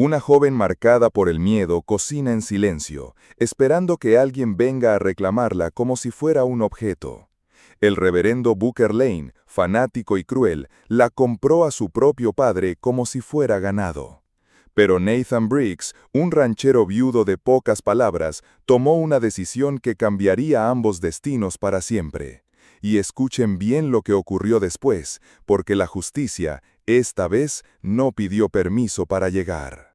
Una joven marcada por el miedo cocina en silencio, esperando que alguien venga a reclamarla como si fuera un objeto. El reverendo Booker Lane, fanático y cruel, la compró a su propio padre como si fuera ganado. Pero Nathan Briggs, un ranchero viudo de pocas palabras, tomó una decisión que cambiaría ambos destinos para siempre. Y escuchen bien lo que ocurrió después, porque la justicia, esta vez, no pidió permiso para llegar.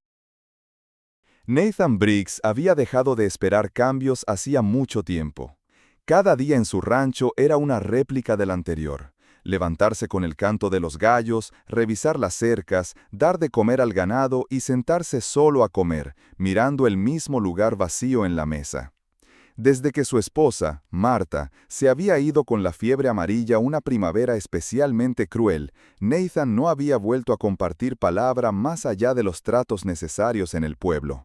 Nathan Briggs había dejado de esperar cambios hacía mucho tiempo. Cada día en su rancho era una réplica del anterior. Levantarse con el canto de los gallos, revisar las cercas, dar de comer al ganado y sentarse solo a comer, mirando el mismo lugar vacío en la mesa. Desde que su esposa, Marta, se había ido con la fiebre amarilla una primavera especialmente cruel, Nathan no había vuelto a compartir palabra más allá de los tratos necesarios en el pueblo.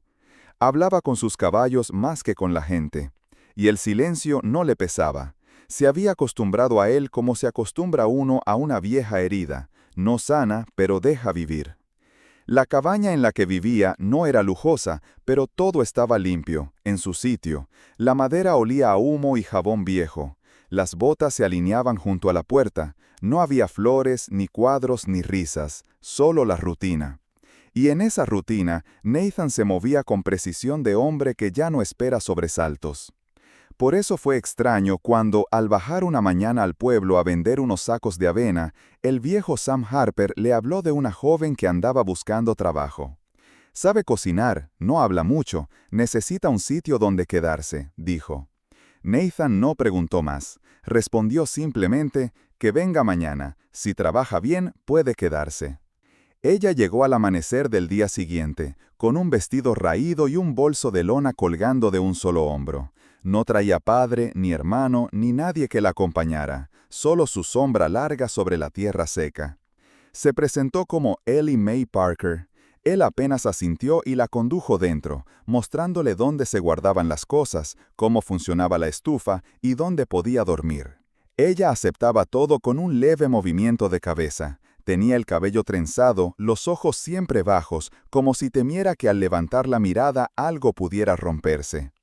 Hablaba con sus caballos más que con la gente. Y el silencio no le pesaba. Se había acostumbrado a él como se acostumbra uno a una vieja herida, no sana, pero deja vivir. La cabaña en la que vivía no era lujosa, pero todo estaba limpio, en su sitio. La madera olía a humo y jabón viejo. Las botas se alineaban junto a la puerta. No había flores, ni cuadros, ni risas, solo la rutina. Y en esa rutina, Nathan se movía con precisión de hombre que ya no espera sobresaltos. Por eso fue extraño cuando, al bajar una mañana al pueblo a vender unos sacos de avena, el viejo Sam Harper le habló de una joven que andaba buscando trabajo. «Sabe cocinar, no habla mucho, necesita un sitio donde quedarse», dijo. Nathan no preguntó más. Respondió simplemente que venga mañana. Si trabaja bien, puede quedarse. Ella llegó al amanecer del día siguiente, con un vestido raído y un bolso de lona colgando de un solo hombro. No traía padre, ni hermano, ni nadie que la acompañara, solo su sombra larga sobre la tierra seca. Se presentó como Ellie Mae Parker. Él apenas asintió y la condujo dentro, mostrándole dónde se guardaban las cosas, cómo funcionaba la estufa y dónde podía dormir. Ella aceptaba todo con un leve movimiento de cabeza. Tenía el cabello trenzado, los ojos siempre bajos, como si temiera que al levantar la mirada algo pudiera romperse.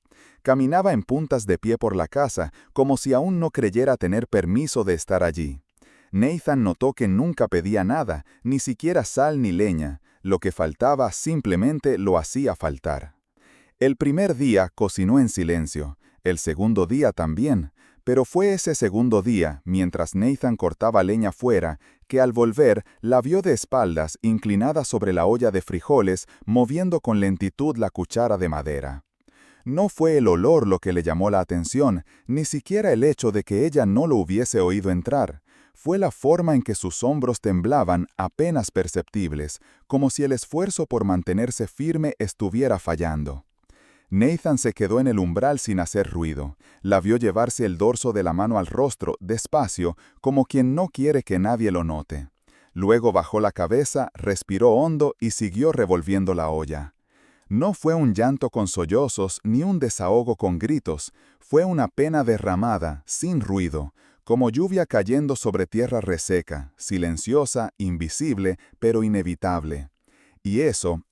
Caminaba en puntas de pie por la casa, como si aún no creyera tener permiso de estar allí. Nathan notó que nunca pedía nada, ni siquiera sal ni leña. Lo que faltaba simplemente lo hacía faltar. El primer día cocinó en silencio, el segundo día también, pero fue ese segundo día, mientras Nathan cortaba leña fuera, que al volver la vio de espaldas, inclinada sobre la olla de frijoles, moviendo con lentitud la cuchara de madera. No fue el olor lo que le llamó la atención, ni siquiera el hecho de que ella no lo hubiese oído entrar. Fue la forma en que sus hombros temblaban, apenas perceptibles, como si el esfuerzo por mantenerse firme estuviera fallando. Nathan se quedó en el umbral sin hacer ruido. La vio llevarse el dorso de la mano al rostro, despacio, como quien no quiere que nadie lo note. Luego bajó la cabeza, respiró hondo y siguió revolviendo la olla. No fue un llanto con sollozos ni un desahogo con gritos, fue una pena derramada, sin ruido, como lluvia cayendo sobre tierra reseca, silenciosa, invisible, pero inevitable. Y eso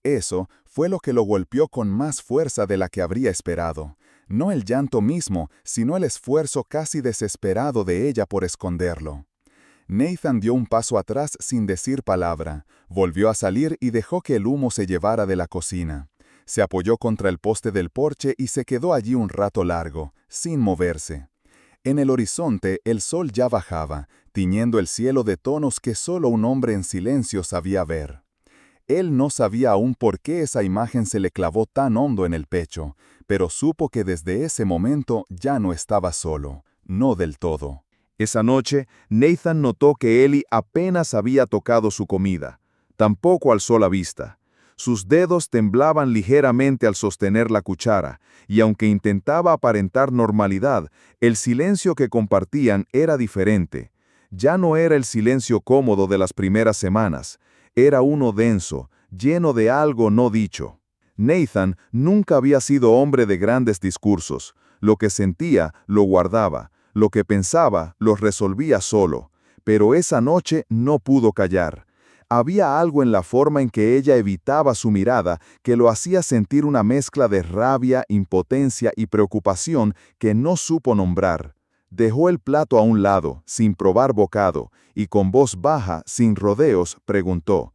fue lo que lo golpeó con más fuerza de la que habría esperado. No el llanto mismo, sino el esfuerzo casi desesperado de ella por esconderlo. Nathan dio un paso atrás sin decir palabra, volvió a salir y dejó que el humo se llevara de la cocina. Se apoyó contra el poste del porche y se quedó allí un rato largo, sin moverse. En el horizonte el sol ya bajaba, tiñendo el cielo de tonos que solo un hombre en silencio sabía ver. Él no sabía aún por qué esa imagen se le clavó tan hondo en el pecho, pero supo que desde ese momento ya no estaba solo, no del todo. Esa noche, Nathan notó que Ellie apenas había tocado su comida. Tampoco alzó la vista. Sus dedos temblaban ligeramente al sostener la cuchara, y aunque intentaba aparentar normalidad, el silencio que compartían era diferente. Ya no era el silencio cómodo de las primeras semanas. Era uno denso, lleno de algo no dicho. Nathan nunca había sido hombre de grandes discursos. Lo que sentía, lo guardaba. Lo que pensaba, lo resolvía solo. Pero esa noche no pudo callar. Había algo en la forma en que ella evitaba su mirada que lo hacía sentir una mezcla de rabia, impotencia y preocupación que no supo nombrar. Dejó el plato a un lado, sin probar bocado, y con voz baja, sin rodeos, preguntó,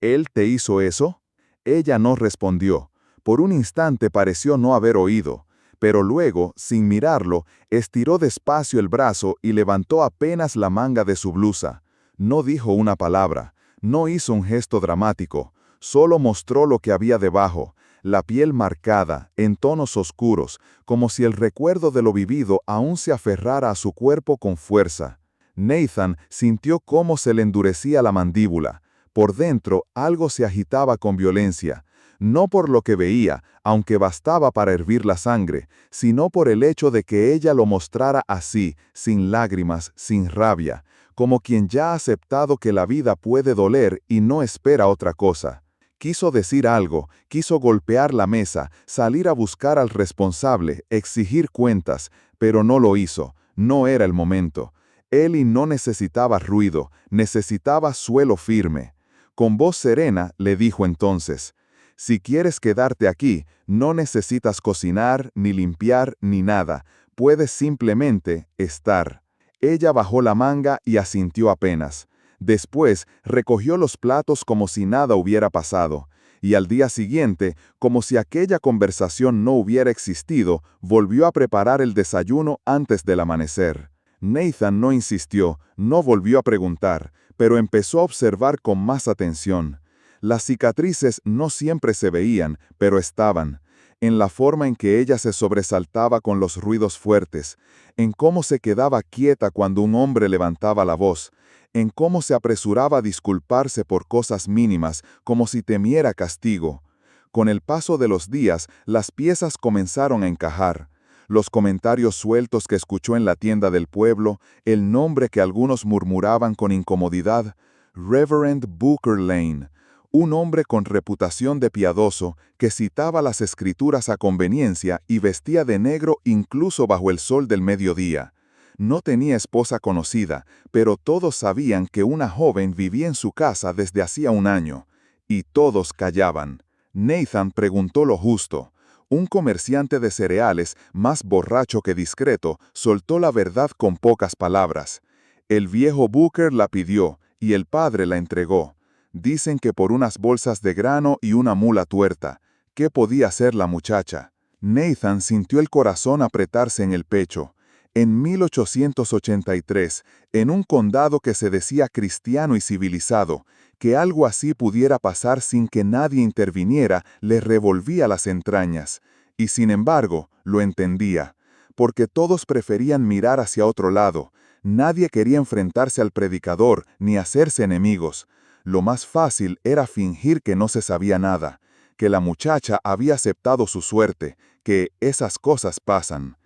¿Él te hizo eso? Ella no respondió. Por un instante pareció no haber oído, pero luego, sin mirarlo, estiró despacio el brazo y levantó apenas la manga de su blusa. No dijo una palabra. No hizo un gesto dramático, solo mostró lo que había debajo, la piel marcada, en tonos oscuros, como si el recuerdo de lo vivido aún se aferrara a su cuerpo con fuerza. Nathan sintió cómo se le endurecía la mandíbula. Por dentro algo se agitaba con violencia, no por lo que veía, aunque bastaba para hervir la sangre, sino por el hecho de que ella lo mostrara así, sin lágrimas, sin rabia, como quien ya ha aceptado que la vida puede doler y no espera otra cosa. Quiso decir algo, quiso golpear la mesa, salir a buscar al responsable, exigir cuentas, pero no lo hizo, no era el momento. Ellie no necesitaba ruido, necesitaba suelo firme. Con voz serena le dijo entonces, «Si quieres quedarte aquí, no necesitas cocinar, ni limpiar, ni nada, puedes simplemente estar». Ella bajó la manga y asintió apenas. Después recogió los platos como si nada hubiera pasado, y al día siguiente, como si aquella conversación no hubiera existido, volvió a preparar el desayuno antes del amanecer. Nathan no insistió, no volvió a preguntar, pero empezó a observar con más atención. Las cicatrices no siempre se veían, pero estaban. En la forma en que ella se sobresaltaba con los ruidos fuertes, en cómo se quedaba quieta cuando un hombre levantaba la voz, en cómo se apresuraba a disculparse por cosas mínimas, como si temiera castigo. Con el paso de los días, las piezas comenzaron a encajar. Los comentarios sueltos que escuchó en la tienda del pueblo, el nombre que algunos murmuraban con incomodidad, Reverend Booker Lane, un hombre con reputación de piadoso que citaba las escrituras a conveniencia y vestía de negro incluso bajo el sol del mediodía. No tenía esposa conocida, pero todos sabían que una joven vivía en su casa desde hacía un año. Y todos callaban. Nathan preguntó lo justo. Un comerciante de cereales, más borracho que discreto, soltó la verdad con pocas palabras. El viejo Booker la pidió, y el padre la entregó. Dicen que por unas bolsas de grano y una mula tuerta. ¿Qué podía hacer la muchacha? Nathan sintió el corazón apretarse en el pecho. En 1883, en un condado que se decía cristiano y civilizado, que algo así pudiera pasar sin que nadie interviniera, le revolvía las entrañas. Y sin embargo, lo entendía, porque todos preferían mirar hacia otro lado. Nadie quería enfrentarse al predicador ni hacerse enemigos. Lo más fácil era fingir que no se sabía nada, que la muchacha había aceptado su suerte, que esas cosas pasan.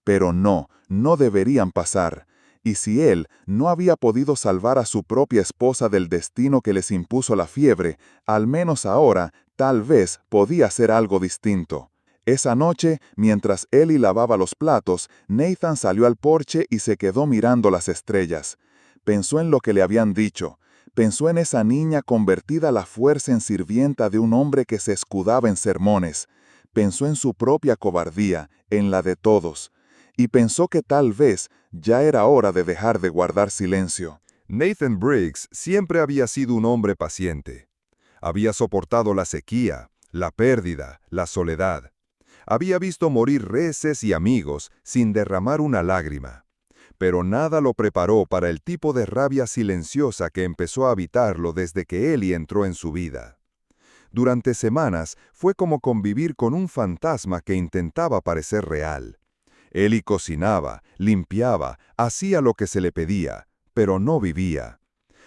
Pero no deberían pasar. Y si él no había podido salvar a su propia esposa del destino que les impuso la fiebre, al menos ahora, tal vez, podía hacer algo distinto. Esa noche, mientras Ellie lavaba los platos, Nathan salió al porche y se quedó mirando las estrellas. Pensó en lo que le habían dicho. Pensó en esa niña convertida a la fuerza en sirvienta de un hombre que se escudaba en sermones. Pensó en su propia cobardía, en la de todos. Y pensó que tal vez ya era hora de dejar de guardar silencio. Nathan Briggs siempre había sido un hombre paciente. Había soportado la sequía, la pérdida, la soledad. Había visto morir reses y amigos sin derramar una lágrima. Pero nada lo preparó para el tipo de rabia silenciosa que empezó a habitarlo desde que Ellie entró en su vida. Durante semanas fue como convivir con un fantasma que intentaba parecer real. Ellie cocinaba, limpiaba, hacía lo que se le pedía, pero no vivía.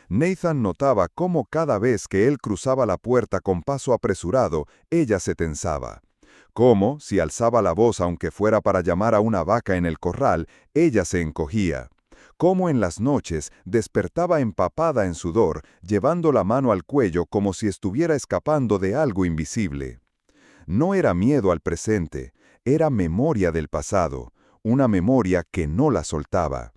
Nathan notaba cómo cada vez que él cruzaba la puerta con paso apresurado, ella se tensaba. Cómo, si alzaba la voz aunque fuera para llamar a una vaca en el corral, ella se encogía. Cómo en las noches despertaba empapada en sudor, llevando la mano al cuello como si estuviera escapando de algo invisible. No era miedo al presente, era memoria del pasado, una memoria que no la soltaba.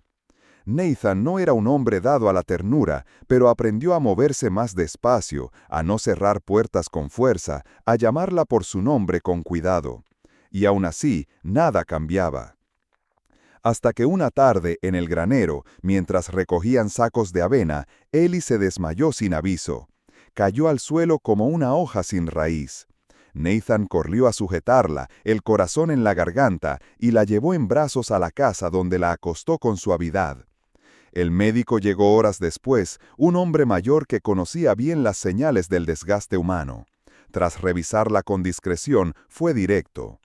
Nathan no era un hombre dado a la ternura, pero aprendió a moverse más despacio, a no cerrar puertas con fuerza, a llamarla por su nombre con cuidado. Y aún así, nada cambiaba. Hasta que una tarde, en el granero, mientras recogían sacos de avena, Ellie se desmayó sin aviso. Cayó al suelo como una hoja sin raíz. Nathan corrió a sujetarla, el corazón en la garganta, y la llevó en brazos a la casa donde la acostó con suavidad. El médico llegó horas después, un hombre mayor que conocía bien las señales del desgaste humano. Tras revisarla con discreción, fue directo.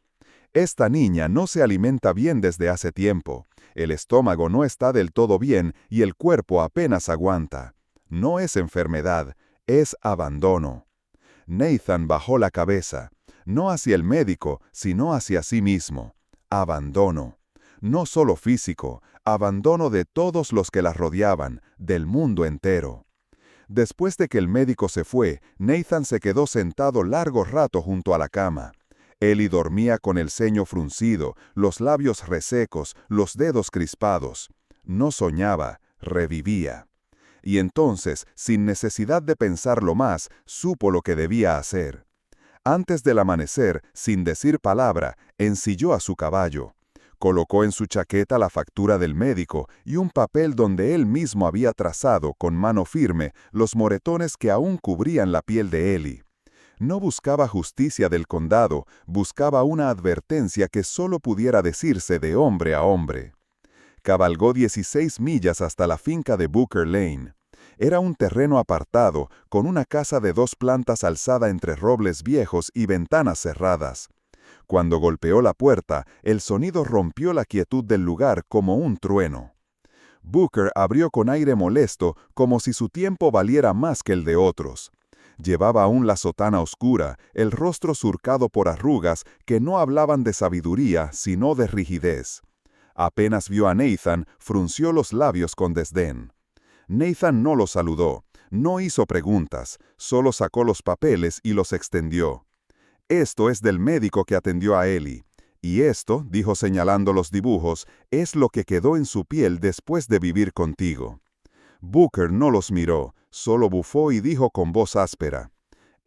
Esta niña no se alimenta bien desde hace tiempo. El estómago no está del todo bien y el cuerpo apenas aguanta. No es enfermedad, es abandono. Nathan bajó la cabeza, no hacia el médico, sino hacia sí mismo. Abandono. No solo físico, abandono de todos los que la rodeaban, del mundo entero. Después de que el médico se fue, Nathan se quedó sentado largo rato junto a la cama. Ellie dormía con el ceño fruncido, los labios resecos, los dedos crispados. No soñaba, revivía. Y entonces, sin necesidad de pensarlo más, supo lo que debía hacer. Antes del amanecer, sin decir palabra, ensilló a su caballo. Colocó en su chaqueta la factura del médico y un papel donde él mismo había trazado, con mano firme, los moretones que aún cubrían la piel de Ellie. No buscaba justicia del condado, buscaba una advertencia que solo pudiera decirse de hombre a hombre. Cabalgó 16 millas hasta la finca de Booker Lane. Era un terreno apartado, con una casa de 2 plantas alzada entre robles viejos y ventanas cerradas. Cuando golpeó la puerta, el sonido rompió la quietud del lugar como un trueno. Booker abrió con aire molesto, como si su tiempo valiera más que el de otros. Llevaba aún la sotana oscura, el rostro surcado por arrugas que no hablaban de sabiduría, sino de rigidez. Apenas vio a Nathan, frunció los labios con desdén. Nathan no lo saludó, no hizo preguntas, solo sacó los papeles y los extendió. Esto es del médico que atendió a Ellie. Y esto, dijo señalando los dibujos, es lo que quedó en su piel después de vivir contigo. Booker no los miró, solo bufó y dijo con voz áspera: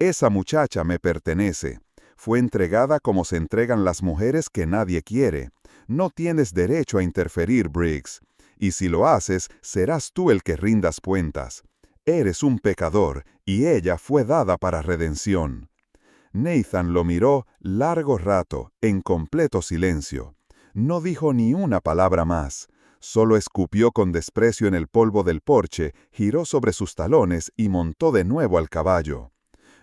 «Esa muchacha me pertenece. Fue entregada como se entregan las mujeres que nadie quiere. No tienes derecho a interferir, Briggs. Y si lo haces, serás tú el que rindas cuentas. Eres un pecador, y ella fue dada para redención». Nathan lo miró largo rato, en completo silencio. No dijo ni una palabra más. Solo escupió con desprecio en el polvo del porche, giró sobre sus talones y montó de nuevo al caballo.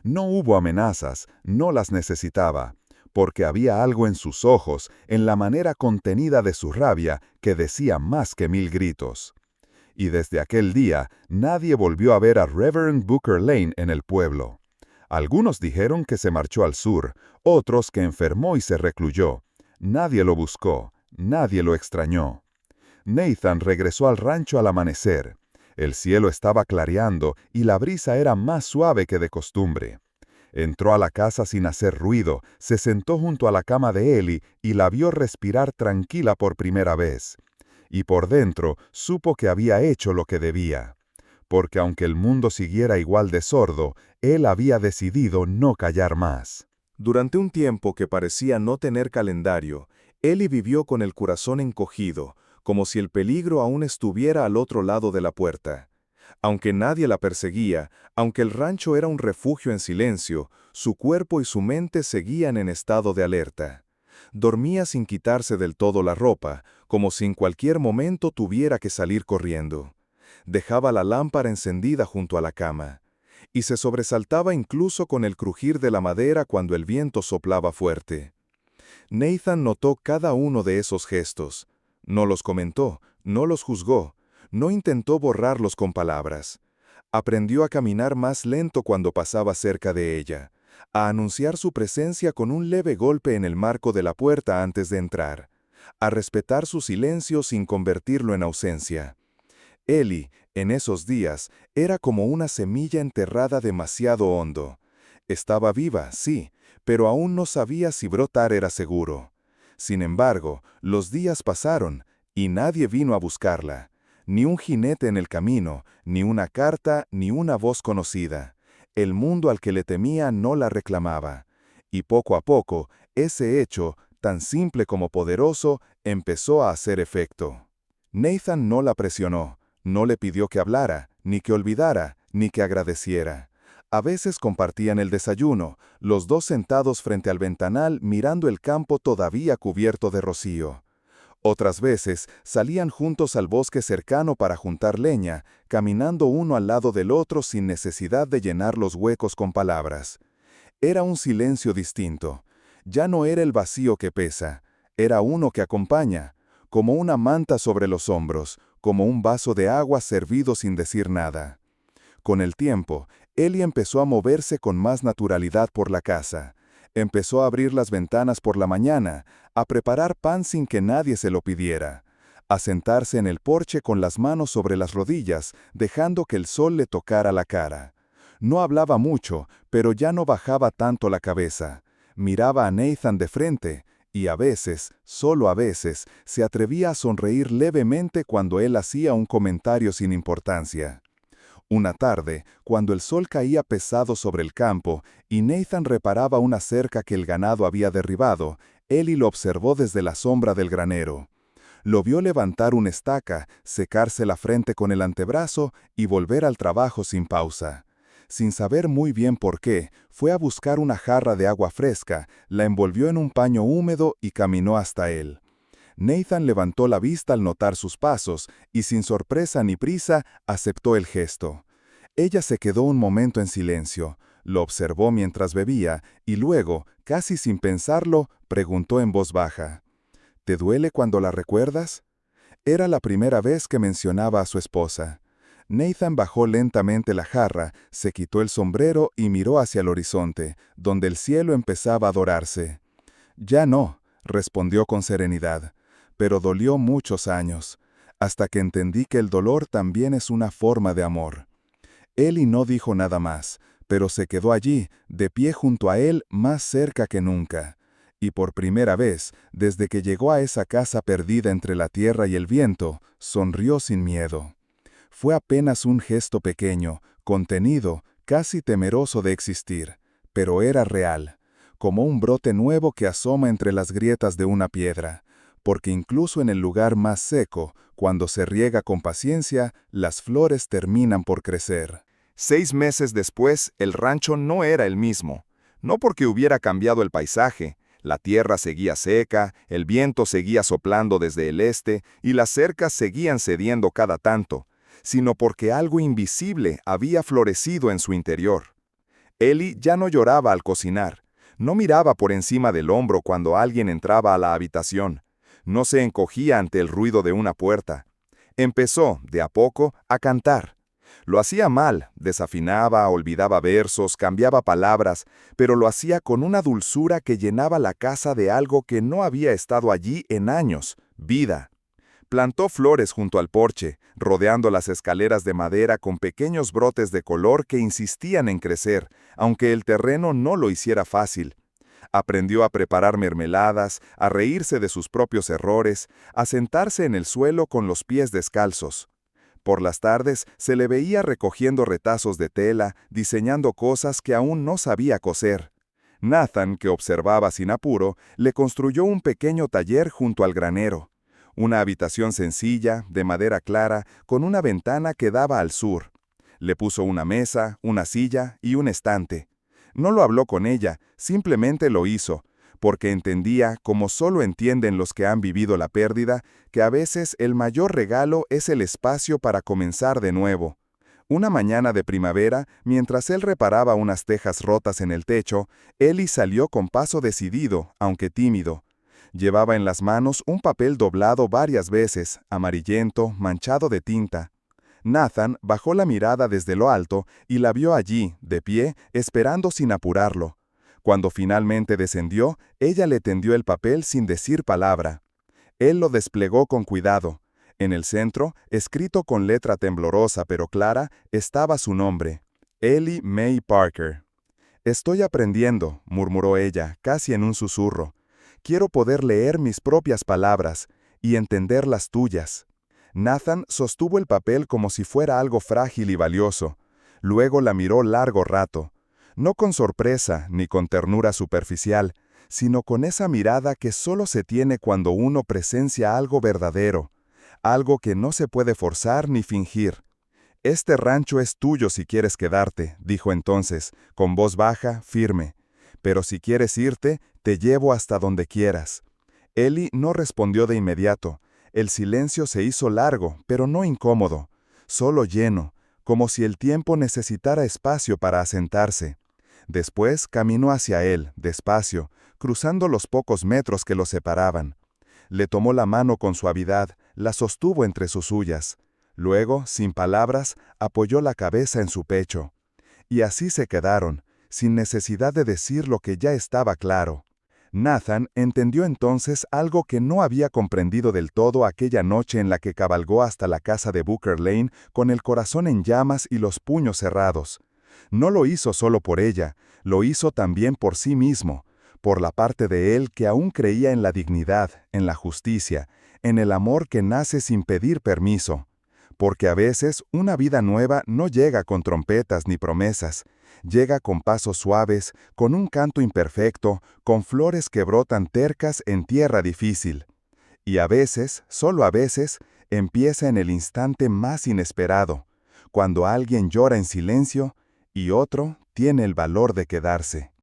No hubo amenazas, no las necesitaba, porque había algo en sus ojos, en la manera contenida de su rabia, que decía más que 1000 gritos. Y desde aquel día, nadie volvió a ver a Reverend Booker Lane en el pueblo. Algunos dijeron que se marchó al sur, otros que enfermó y se recluyó. Nadie lo buscó, nadie lo extrañó. Nathan regresó al rancho al amanecer. El cielo estaba clareando y la brisa era más suave que de costumbre. Entró a la casa sin hacer ruido, se sentó junto a la cama de Ellie y la vio respirar tranquila por primera vez. Y por dentro supo que había hecho lo que debía. Porque aunque el mundo siguiera igual de sordo, él había decidido no callar más. Durante un tiempo que parecía no tener calendario, Ellie vivió con el corazón encogido, como si el peligro aún estuviera al otro lado de la puerta. Aunque nadie la perseguía, aunque el rancho era un refugio en silencio, su cuerpo y su mente seguían en estado de alerta. Dormía sin quitarse del todo la ropa, como si en cualquier momento tuviera que salir corriendo. Dejaba la lámpara encendida junto a la cama. Y se sobresaltaba incluso con el crujir de la madera cuando el viento soplaba fuerte. Nathan notó cada uno de esos gestos. No los comentó, no los juzgó, no intentó borrarlos con palabras. Aprendió a caminar más lento cuando pasaba cerca de ella, a anunciar su presencia con un leve golpe en el marco de la puerta antes de entrar, a respetar su silencio sin convertirlo en ausencia. Ellie, en esos días, era como una semilla enterrada demasiado hondo. Estaba viva, sí, pero aún no sabía si brotar era seguro. Sin embargo, los días pasaron, y nadie vino a buscarla. ni un jinete en el camino, ni una carta, ni una voz conocida. El mundo al que le temía no la reclamaba. Y poco a poco, ese hecho, tan simple como poderoso, empezó a hacer efecto. Nathan no la presionó, no le pidió que hablara, ni que olvidara, ni que agradeciera. A veces compartían el desayuno, los dos sentados frente al ventanal mirando el campo todavía cubierto de rocío. Otras veces salían juntos al bosque cercano para juntar leña, caminando uno al lado del otro sin necesidad de llenar los huecos con palabras. Era un silencio distinto. Ya no era el vacío que pesa, era uno que acompaña, como una manta sobre los hombros, como un vaso de agua servido sin decir nada. Con el tiempo, Ellie empezó a moverse con más naturalidad por la casa. Empezó a abrir las ventanas por la mañana, a preparar pan sin que nadie se lo pidiera, a sentarse en el porche con las manos sobre las rodillas, dejando que el sol le tocara la cara. No hablaba mucho, pero ya no bajaba tanto la cabeza. Miraba a Nathan de frente, y a veces, solo a veces, se atrevía a sonreír levemente cuando él hacía un comentario sin importancia. Una tarde, cuando el sol caía pesado sobre el campo y Nathan reparaba una cerca que el ganado había derribado, Ellie lo observó desde la sombra del granero. Lo vio levantar una estaca, secarse la frente con el antebrazo y volver al trabajo sin pausa. Sin saber muy bien por qué, fue a buscar una jarra de agua fresca, la envolvió en un paño húmedo y caminó hasta él. Nathan levantó la vista al notar sus pasos y sin sorpresa ni prisa aceptó el gesto. Ella se quedó un momento en silencio, lo observó mientras bebía y luego, casi sin pensarlo, preguntó en voz baja: ¿Te duele cuando la recuerdas? Era la primera vez que mencionaba a su esposa. Nathan bajó lentamente la jarra, se quitó el sombrero y miró hacia el horizonte, donde el cielo empezaba a dorarse. Ya no, respondió con serenidad, pero dolió muchos años, hasta que entendí que el dolor también es una forma de amor. Ellie no dijo nada más, pero se quedó allí, de pie junto a él, más cerca que nunca. Y por primera vez, desde que llegó a esa casa perdida entre la tierra y el viento, sonrió sin miedo. Fue apenas un gesto pequeño, contenido, casi temeroso de existir, pero era real, como un brote nuevo que asoma entre las grietas de una piedra, porque incluso en el lugar más seco, cuando se riega con paciencia, las flores terminan por crecer. 6 meses después, el rancho no era el mismo. No porque hubiera cambiado el paisaje. La tierra seguía seca, el viento seguía soplando desde el este y las cercas seguían cediendo cada tanto, sino porque algo invisible había florecido en su interior. Ellie ya no lloraba al cocinar, no miraba por encima del hombro cuando alguien entraba a la habitación, no se encogía ante el ruido de una puerta. Empezó, de a poco, a cantar. Lo hacía mal, desafinaba, olvidaba versos, cambiaba palabras, pero lo hacía con una dulzura que llenaba la casa de algo que no había estado allí en años: vida. Plantó flores junto al porche, rodeando las escaleras de madera con pequeños brotes de color que insistían en crecer, aunque el terreno no lo hiciera fácil. Aprendió a preparar mermeladas, a reírse de sus propios errores, a sentarse en el suelo con los pies descalzos. Por las tardes se le veía recogiendo retazos de tela, diseñando cosas que aún no sabía coser. Nathan, que observaba sin apuro, le construyó un pequeño taller junto al granero. Una habitación sencilla, de madera clara, con una ventana que daba al sur. Le puso una mesa, una silla y un estante. No lo habló con ella, simplemente lo hizo, porque entendía, como solo entienden los que han vivido la pérdida, que a veces el mayor regalo es el espacio para comenzar de nuevo. Una mañana de primavera, mientras él reparaba unas tejas rotas en el techo, Ellie salió con paso decidido, aunque tímido. Llevaba en las manos un papel doblado varias veces, amarillento, manchado de tinta. Nathan bajó la mirada desde lo alto y la vio allí, de pie, esperando sin apurarlo. Cuando finalmente descendió, ella le tendió el papel sin decir palabra. Él lo desplegó con cuidado. En el centro, escrito con letra temblorosa pero clara, estaba su nombre: Ellie Mae Parker. «Estoy aprendiendo», murmuró ella, casi en un susurro. «Quiero poder leer mis propias palabras y entender las tuyas». Nathan sostuvo el papel como si fuera algo frágil y valioso. Luego la miró largo rato, no con sorpresa ni con ternura superficial, sino con esa mirada que solo se tiene cuando uno presencia algo verdadero, algo que no se puede forzar ni fingir. «Este rancho es tuyo si quieres quedarte», dijo entonces, con voz baja, firme. «Pero si quieres irte, te llevo hasta donde quieras». Ellie no respondió de inmediato. El silencio se hizo largo, pero no incómodo, solo lleno, como si el tiempo necesitara espacio para asentarse. Después caminó hacia él, despacio, cruzando los pocos metros que los separaban. Le tomó la mano con suavidad, la sostuvo entre sus suyas. Luego, sin palabras, apoyó la cabeza en su pecho. Y así se quedaron, sin necesidad de decir lo que ya estaba claro. Nathan entendió entonces algo que no había comprendido del todo aquella noche en la que cabalgó hasta la casa de Booker Lane con el corazón en llamas y los puños cerrados. No lo hizo solo por ella, lo hizo también por sí mismo, por la parte de él que aún creía en la dignidad, en la justicia, en el amor que nace sin pedir permiso. Porque a veces una vida nueva no llega con trompetas ni promesas, llega con pasos suaves, con un canto imperfecto, con flores que brotan tercas en tierra difícil. Y a veces, solo a veces, empieza en el instante más inesperado, cuando alguien llora en silencio y otro tiene el valor de quedarse.